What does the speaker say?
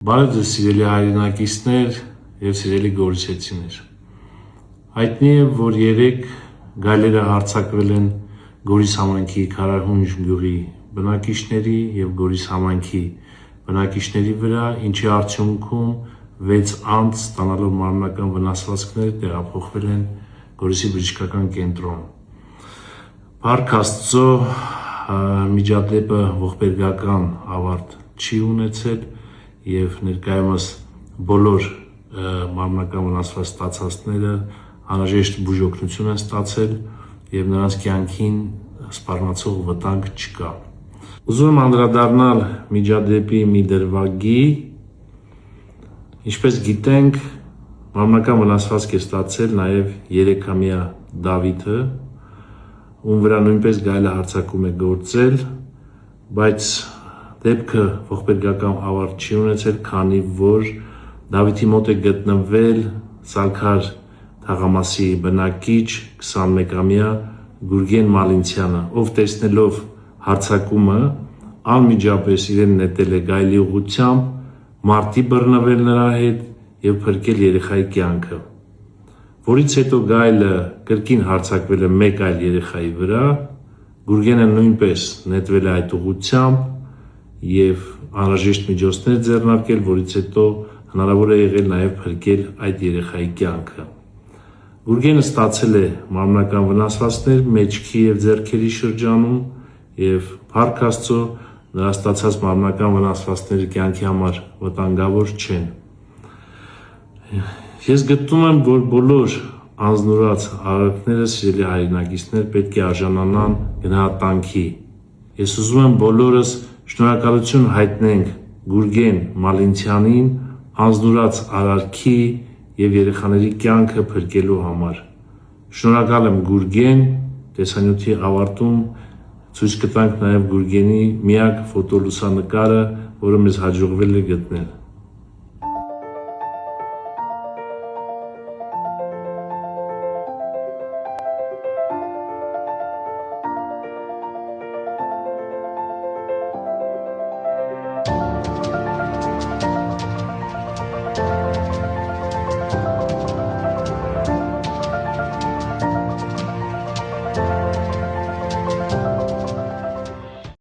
Բարև ձեզ սիրելի հայրենակիցներ և սիրելի գորիսեցիներ։ Հայտնի է, որ երեք գայլերը հարձակվել են Գորիս համայնքի Քարահունջ գյուղի բնակիչների և Գորիս համայնքի բնակիչների վրա, ինչի արդյունքում 6 անձ ստանալով մարմնական վնասվածքներ տեղափոխվել են Գորիսի բժշկական կենտրոն։ Փառք Աստծո, միջադեպը ողբերգական ավարտ չի ունեցել և ներկայումս բոլոր մարմնական վնասված ստացածները անհրաժեշտ բուժօգնություն են ստացել և նրանց կյանքին սպառնացող վտանգ չկա։ Ուզում եմ անդրադառնալ միջադեպի մի դրվագի։ Ինչպես գիտենք, մարմնական վնասվածք է ստացել նաև 3-ամյա Դավիթը, ում վրա նույնպես գայլը հարձակում է գործել, բայց դեպքը ողբերգական ավարտ չի ունեցել, քանի որ Դավիթի մոտ է գտնվել Սալքար թաղամասի բնակիչ 21-ամյա Գուրգեն Մալինցյանը, ով տեսնելով հարձակումը անմիջապես իրեն նետել է գայլի ուղղությամբ, մարտի բռնվել նրա հետ և փրկել երեխայի կյանքը, որից հետո գայլը կրկին հարձակվել է մեկ այլ երեխայի վրա, Գուրգենը նույնպես նետվել է այդ ուղղությամբ և անհրաժեշտ միջոցներ ձեռնարկել, որից հետո հնարավոր է եղել նաև փրկել այդ երեխայի կյանքը։ Գուրգենը ստացել է մարմնական վնասվածքներ մեջքի և ձեռքերի շրջանում և փառք Աստծո, նրա ստացած մարմնական վնասվածքները կյանքի համար վտանգավոր չեն։ Ես գտնում եմ, որ բոլոր անձնուրաց արարքները, սիրելի հայրենակիցներ, պետք է արժանանան գնահատանքի։ Ես ուզում եմ բոլորս շնորհակալություն հայտնենք Գուրգեն Մալինցյանին անձնուրաց արարքի և երեխաների կյանքը փրկելու համար։ Շնորհակալ եմ Գուրգեն, տեսանյութի ավարտում ցույց կտանք նաև Գուրգենի միակ ֆոտոլուսանկարը, որը մեզ հաջողվել է գտնել։